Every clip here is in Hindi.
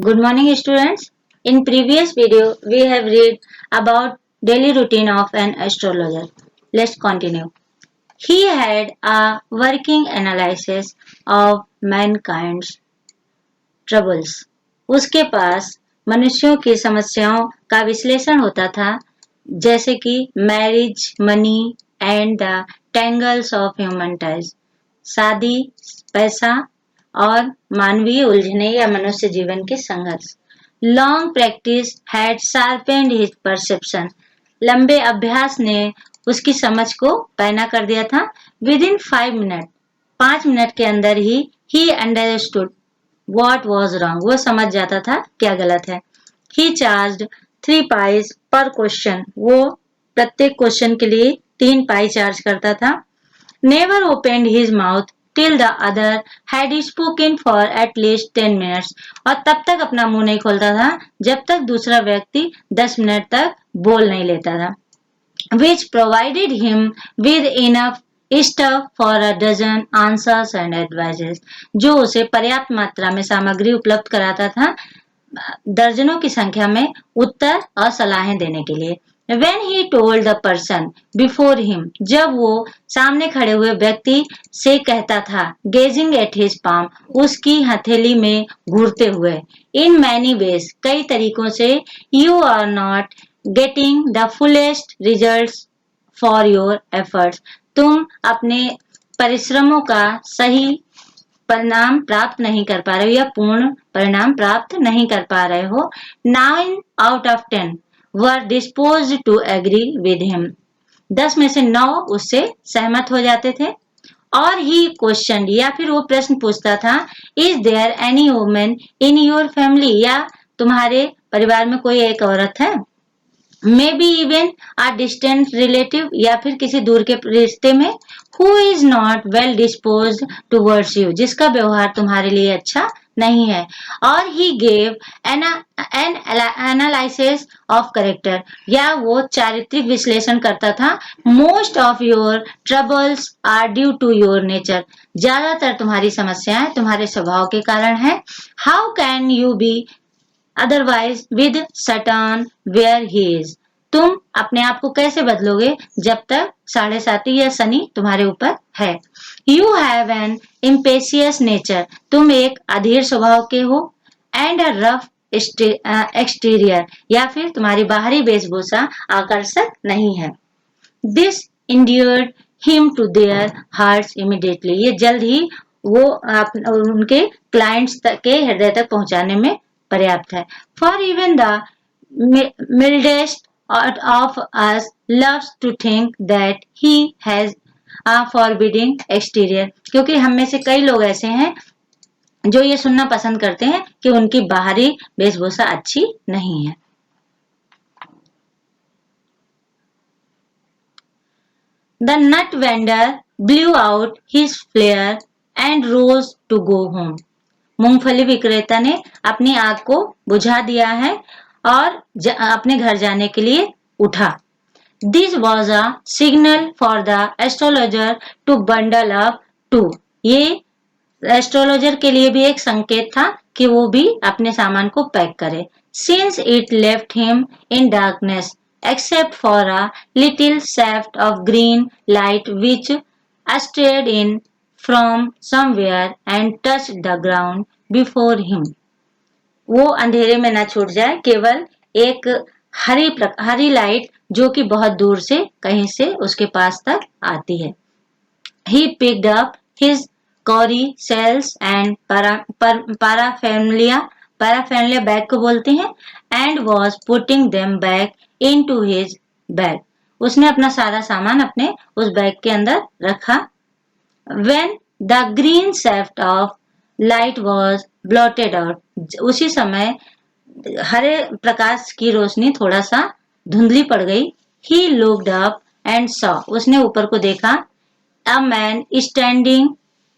Good morning, students. In previous video, we have read about daily routine of an astrologer. Let's continue. He had a working analysis of mankind's troubles. उसके पास मनुष्यों की समस्याओं का विश्लेषण होता था, जैसे कि marriage, money and the tangles of human ties, शादी, पैसा और मानवीय उलझने या मनुष्य जीवन के संघर्ष। Long practice had sharpened his perception, लंबे अभ्यास ने उसकी समझ को पैना कर दिया था। विद इन 5 मिनट, 5 मिनट के अंदर he understood what was wrong, वो समझ जाता था क्या गलत है। ही चार्ज्ड 3 पाइज पर क्वेश्चन, वो प्रत्येक क्वेश्चन के लिए 3 पाई चार्ज करता था। Never opened his mouth till the other had spoken for at least 10 minutes, और तब तक अपना मुंह नहीं खोलता था जब तक दूसरा व्यक्ति 10 मिनट तक बोल नहीं लेता था। Which provided him with enough stuff for a dozen answers and advises, जो उसे पर्याप्त मात्रा में सामग्री उपलब्ध कराता था दर्जनों की संख्या में उत्तर और सलाहें देने के लिए। When he told the person before him, जब वो सामने खड़े हुए व्यक्ति से कहता था, gazing at his palm, उसकी हथेली में घूरते हुए, in many ways, कई तरीकों से, you are not getting the fullest results for your efforts, तुम अपने परिश्रमों का सही परिणाम प्राप्त नहीं कर पा रहे हो या पूर्ण परिणाम प्राप्त नहीं कर पा रहे हो। 9 out of 10 were disposed to agree with him, 10 में से 9 उससे सहमत हो जाते थे। और ही क्वेश्चन, या फिर वो प्रश्न पूछता था, is there any women in your family, या तुम्हारे परिवार में कोई एक औरत है। May be even a distant relative, या फिर किसी दूर के रिश्ते में। Who is not well dispose towards you, जिसका व्यवहार तुम्हारे लिए अच्छा नहीं है। और he gave an analysis of character, या वो चारित्रिक विश्लेषण करता था। Most of your troubles are due to your nature, ज्यादातर तुम्हारी समस्याएं तुम्हारे स्वभाव के कारण है। How can you be otherwise with Saturn where he is, तुम अपने आप को कैसे बदलोगे जब तक 7.5 या शनि तुम्हारे ऊपर है। यू हैव एन इम्पेशियस नेचर, तुम एक अधीर स्वभाव के हो। एंड अ रफ एक्सटीरियर, या फिर तुम्हारी बाहरी वेशभूषा आकर्षक नहीं है। This endeared him to their hearts immediately, ये जल्द ही वो उनके क्लाइंट्स के हृदय तक पहुंचाने में पर्याप्त है। For even the mildest of us loves to think that he has a forbidding exterior, क्योंकि हम में से कई लोग ऐसे हैं जो ये सुनना पसंद करते हैं कि उनकी बाहरी वेशभूषा अच्छी नहीं है। The nut vendor blew out his flare and rose to go home. मूंगफली विक्रेता ने अपनी आग को बुझा दिया है और अपने घर जाने के लिए उठा। This was a signal for the astrologer to bundle up too. ये एस्ट्रोलॉजर के लिए भी एक संकेत था कि वो भी अपने सामान को पैक करे। Since it left him in darkness, except for a little shaft of green light which strayed in from somewhere and touched the ground before him. वो अंधेरे में न छूट जाए, केवल एक हरी लाइट जो कि बहुत दूर से कहीं से उसके पास तक आती है। He picked up his cowrie shells and paraphernalia bag को बोलते हैं, and was putting them back into his bag. उसने अपना सारा सामान अपने उस बैग के अंदर रखा। When the green shaft of light was blotted out, उसी समय हरे प्रकाश की रोशनी थोड़ा सा धुंधली पड़ गई। He looked up and saw, उसने ऊपर को देखा। A man standing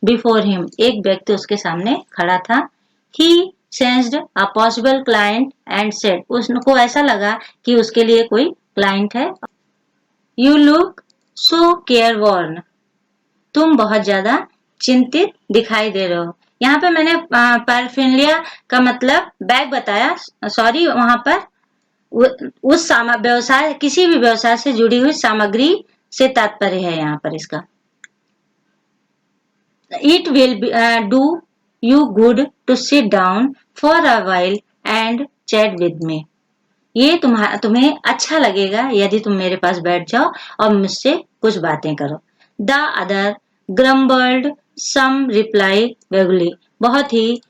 before him, एक व्यक्ति उसके सामने खड़ा था। He sensed a possible client and said, उसको ऐसा लगा कि उसके लिए कोई क्लाइंट है। You look so careworn, तुम बहुत ज्यादा चिंतित दिखाई दे रहे हो। यहाँ पे मैंने पैराफिलिया का मतलब बैग बताया, सॉरी, वहां पर उस व्यवसाय, किसी भी व्यवसाय से जुड़ी हुई सामग्री से तात्पर्य है यहाँ पर इसका। It will do you good to sit down for a while and chat with me. ये तुम्हें अच्छा लगेगा यदि तुम मेरे पास बैठ जाओ और मुझसे कुछ बातें करो। The other grumbled some reply vaguely. बहुत ही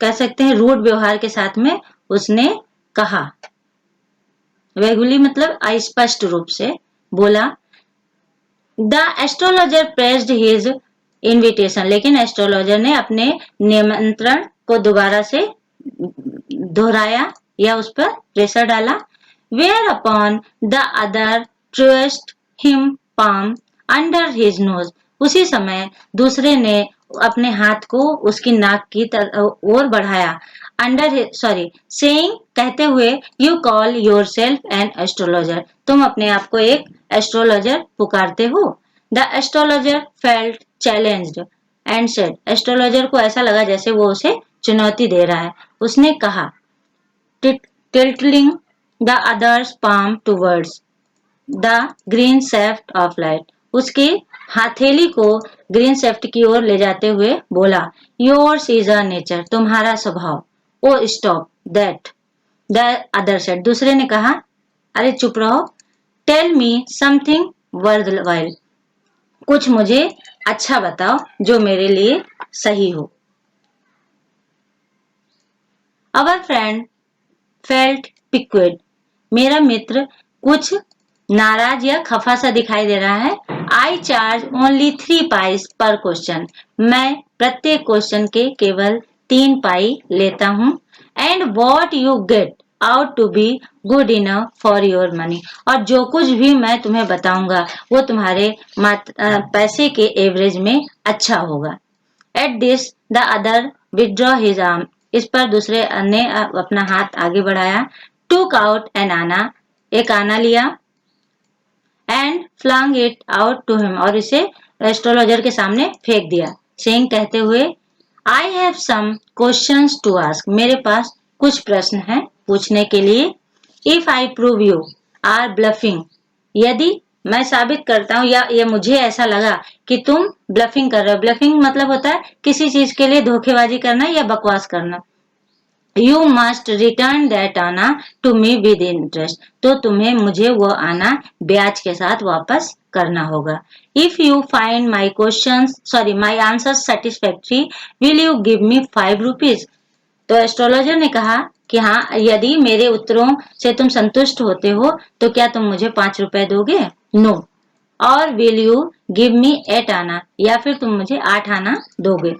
कह सकते हैं रूड व्यवहार के साथ में उसने कहा। वेगुली मतलब अस्पष्ट रूप से बोला। The astrologer pressed his invitation, लेकिन एस्ट्रोलॉजर ने अपने निमंत्रण को दोबारा से दोहराया या उस पर प्रेशर डाला। Whereupon the other thrust him palm under his nose, उसी समय दूसरे ने अपने हाथ को उसकी नाक की ओर बढ़ाया। अंडर सॉरी सेइंग, कहते हुए, you call your self an astrologer, तुम अपने आप को एक एस्ट्रोलॉजर पुकारते हो। The astrologer felt challenged and said, astrologer को ऐसा लगा जैसे वो उसे चुनौती दे रहा है। उसने कहा, tilting the other's palm towards the green shaft of light, उसके हथेली को ग्रीन शेफ्ट की ओर ले जाते हुए बोला, योर्स इज अ नेचर, तुम्हारा स्वभाव। Oh stop that, the other said, दूसरे ने कहा, अरे चुप रहो। टेल मी समथिंग वर्थवाइल, कुछ मुझे अच्छा बताओ जो मेरे लिए सही हो। अवर फ्रेंड फेल्ट पिक्वेड, मेरा मित्र कुछ नाराज या खफा सा दिखाई दे रहा है। I charge only 3 pice per question, मैं प्रत्येक क्वेश्चन के केवल 3 पाई लेता हूँ। And what you get out to be good enough for your money, और जो कुछ भी मैं तुम्हें बताऊंगा वो तुम्हारे पैसे के एवरेज में अच्छा होगा। At this the other withdraw his arm, इस पर दूसरे ने अपना हाथ आगे बढ़ाया। टूक आउट एन आना, एक आना लिया। And flung it out to him, और इसे एस्ट्रोलॉजर के सामने फेंक दिया। सेइंग, कहते हुए, I have some questions to ask, मेरे पास कुछ प्रश्न हैं पूछने के लिए। If I prove you are bluffing, यदि मैं साबित करता हूं या ये मुझे ऐसा लगा कि तुम ब्लफिंग कर रहे हो। ब्लफिंग मतलब होता है किसी चीज के लिए धोखेबाजी करना या बकवास करना। यू मस्ट रिटर्न दैट आना टू मी विद इंटरेस्ट, तो तुम्हें मुझे वो आना ब्याज के साथ वापस करना होगा। If you find my question sorry my answer satisfactory will you give me 5 rupees, तो एस्ट्रोलॉजर ने कहा कि हाँ, यदि मेरे उत्तरों से तुम संतुष्ट होते हो तो क्या तुम मुझे 5 रुपए दोगे? नो। और विल यू गिव मी 8 आना, या फिर तुम मुझे 8 आना दोगे?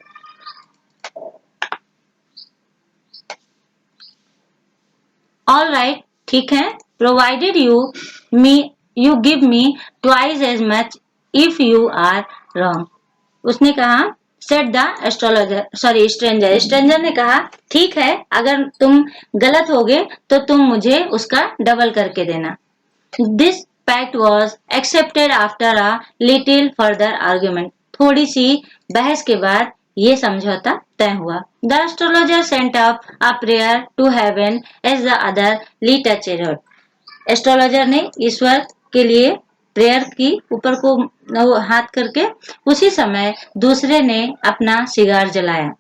ऑल राइट, ठीक है, provided you give me twice as much if you are wrong, उसने कहा। Said the astrologer sorry stranger, stranger ने कहा, ठीक है, अगर तुम गलत होगे तो तुम मुझे उसका डबल करके देना। This pact was accepted after a little further argument, थोड़ी सी बहस के बाद ये समझौता तय हुआ। The astrologer sent up a prayer to heaven as the other lit a chariot, astrologer ने ईश्वर के लिए प्रेयर की, ऊपर को हाथ करके। उसी समय दूसरे ने अपना सिगार जलाया।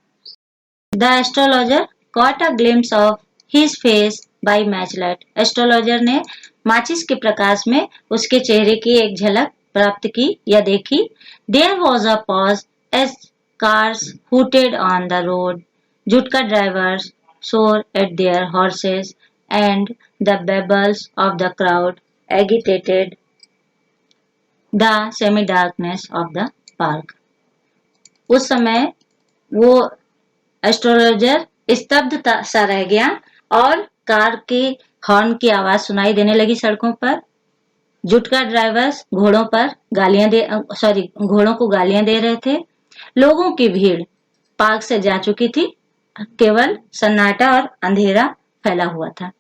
The astrologer caught a glimpse of his face by matchlight, astrologer ने माचिस के प्रकाश में उसके चेहरे की एक झलक प्राप्त की या देखी। There was a pause as cars hooted on the road, jutka drivers swore at their horses and the babble of the crowd agitated the semi-darkness of the park. उस समय वो एस्ट्रोलॉजर स्तब्ध सा रह गया और कार के हॉर्न की आवाज सुनाई देने लगी सड़कों पर। जुटका ड्राइवर्स घोड़ों को गालियां दे रहे थे। लोगों की भीड़ पार्क से जा चुकी थी, केवल सन्नाटा और अंधेरा फैला हुआ था।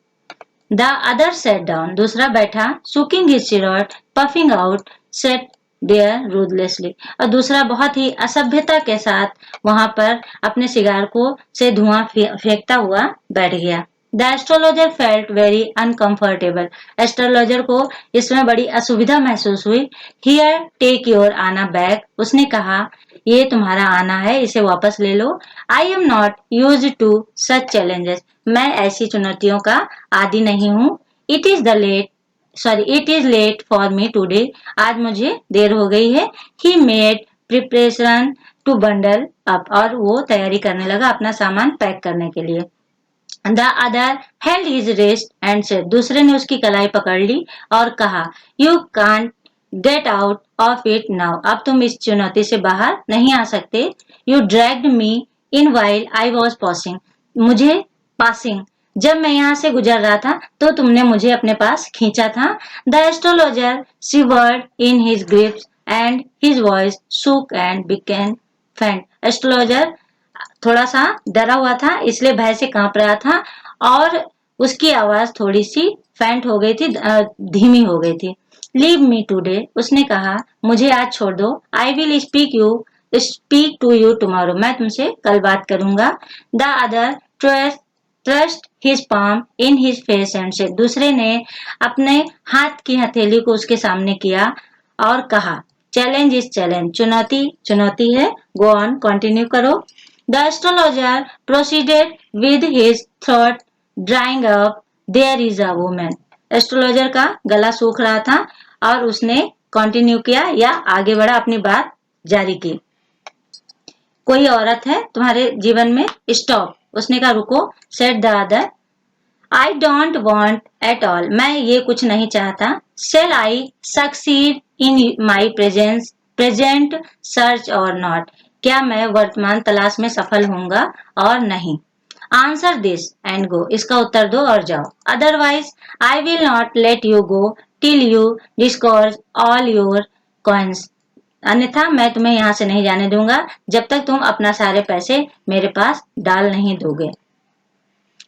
The other sat down, दूसरा बैठा, sucking his cigarette, puffing out, said there ruthlessly, और दूसरा बहुत ही असभ्यता के साथ वहां पर अपने सिगार को से धुआं फेंकता हुआ बैठ गया। The astrologer felt very uncomfortable, astrologer को इसमें बड़ी असुविधा महसूस हुई। Here take your anna back, उसने कहा ये तुम्हारा आना है, इसे वापस ले लो। I am not use to such challenges, मैं ऐसी चुनौतियों का आदि नहीं हूँ। It is late for me today, आज मुझे देर हो गई है। He made preparation to bundle up, और वो तैयारी करने लगा अपना सामान पैक करने के लिए। The other held his wrist and said, दूसरे ने उसकी कलाई पकड़ ली और कहा you can't get out of it now, अब तुम इस चुनौती से बाहर नहीं आ सकते। You dragged me in while I was passing, जब मैं यहाँ से गुजर रहा था तो तुमने मुझे अपने पास खींचा था। The astrologer shivered in his grips and his voice shook and became faint, astrologer थोड़ा सा डरा हुआ था, इसलिए भय से कांप रहा था और उसकी आवाज थोड़ी सी फेंट हो गई थी, धीमी हो गई थी। लीव मी टूडे, उसने कहा मुझे आज छोड़ दो। I will speak to you tomorrow, मैं तुमसे कल बात करूंगा। The other thrust his palm in his face and say, दूसरे ने अपने हाथ की हथेली को उसके सामने किया और कहा चैलेंज इज चैलेंज, चुनौती चुनौती है। गो ऑन, कंटिन्यू करो। The astrologer proceeded with his throat drying up. There is a woman. Astrologer का गला सूख रहा था और उसने कंटिन्यू किया या आगे बढ़ा, अपनी बात जारी की। कोई औरत है तुम्हारे जीवन में? स्टॉप, उसने कहा रुको। Said the other, I don't want at all, मैं ये कुछ नहीं चाहता। Shall I succeed in my present search और नॉट, क्या मैं वर्तमान तलाश में सफल होऊंगा और नहीं। आंसर दिस एंड गो, इसका उत्तर दो और जाओ। Otherwise I will not let you go till you disgorge all your coins, अन्यथा मैं तुम्हें यहाँ से नहीं जाने दूंगा जब तक तुम अपना सारे पैसे मेरे पास डाल नहीं दोगे।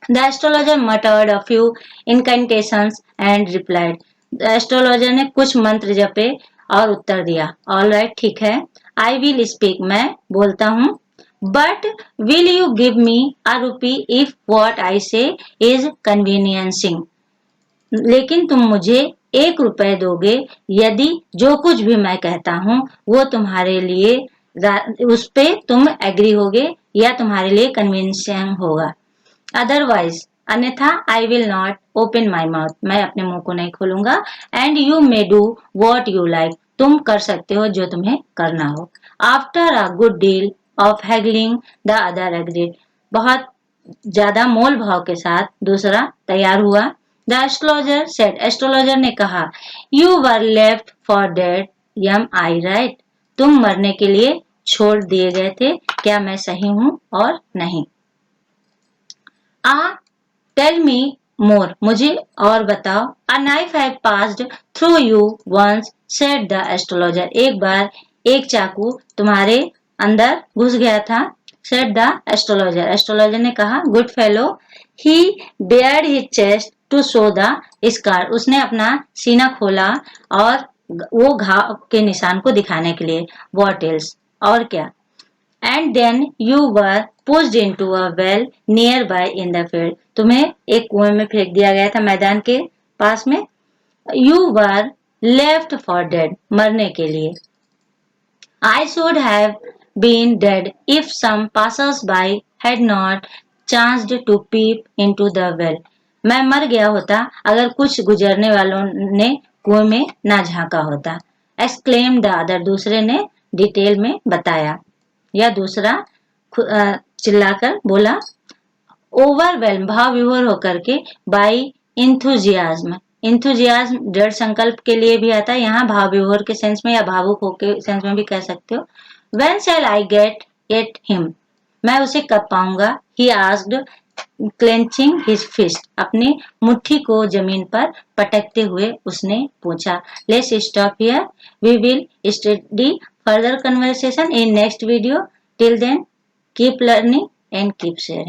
The astrologer muttered a few incantations and replied. The astrologer ने कुछ मंत्र जपे और उत्तर दिया। All right, ठीक है। I will speak, मैं बोलता हूँ। But will you give me a rupee if what I say is conveniencing? लेकिन तुम मुझे 1 रुपए दोगे यदि जो कुछ भी मैं कहता हूँ वो तुम्हारे लिए उस पे तुम एग्री होगे या तुम्हारे लिए कन्विंसिंग होगा। अदरवाइज, अन्यथा आई will not open my mouth, मैं अपने मुंह को नहीं खोलूंगा। And you may do what you like, तुम कर सकते हो जो तुम्हें करना हो। After a good deal of haggling the other agreed, बहुत ज्यादा मोल भाव के साथ दूसरा तैयार हुआ। द एस्ट्रोलॉजर सेड, एस्ट्रोलॉजर ने कहा you were left for dead am I right, तुम मरने के लिए छोड़ दिए गए थे, क्या मैं सही हूं और नहीं। टेल मी मोर, मुझे और बताओ। A knife have passed through you once, said the astrologer, एक बार एक चाकू तुम्हारे अंदर घुस गया था। सेड द एस्ट्रोलॉजर, एस्ट्रोलॉजर ने कहा good fellow. He bared his chest to show the scar, उसने अपना सीना खोला और वो घाव के निशान को दिखाने के लिए। व्हाट एल्स, और क्या। And then you were pushed into a well nearby in the field, तुम्हें एक कुएं में फेंक दिया गया था मैदान के पास में। You were left for dead, मरने के लिए। I should have been dead if some passers by had not chanced to peep into the well, मैं मर गया होता अगर कुछ गुजरने वालों ने कुएं में ना झांका होता। एक्सक्लेम द अदर, दूसरे ने डिटेल में बताया या दूसरा चिल्लाकर बोला। ओवरवेल्म, भाव विभोर होकर के। बाई इंथुजियाज्म, इंथुजियाज्म दृढ़ संकल्प के लिए भी आता है, यहाँ भाव विभोर के सेंस में या भावुक होके सेंस में भी कह सकते हो। When shall I get at him, मैं उसे कब पाऊंगा। He asked clenching his fist, अपनी मुट्ठी को जमीन पर पटकते हुए उसने पूछा। Let's stop here, we will study further conversation in next video. Till then, keep learning and keep sharing.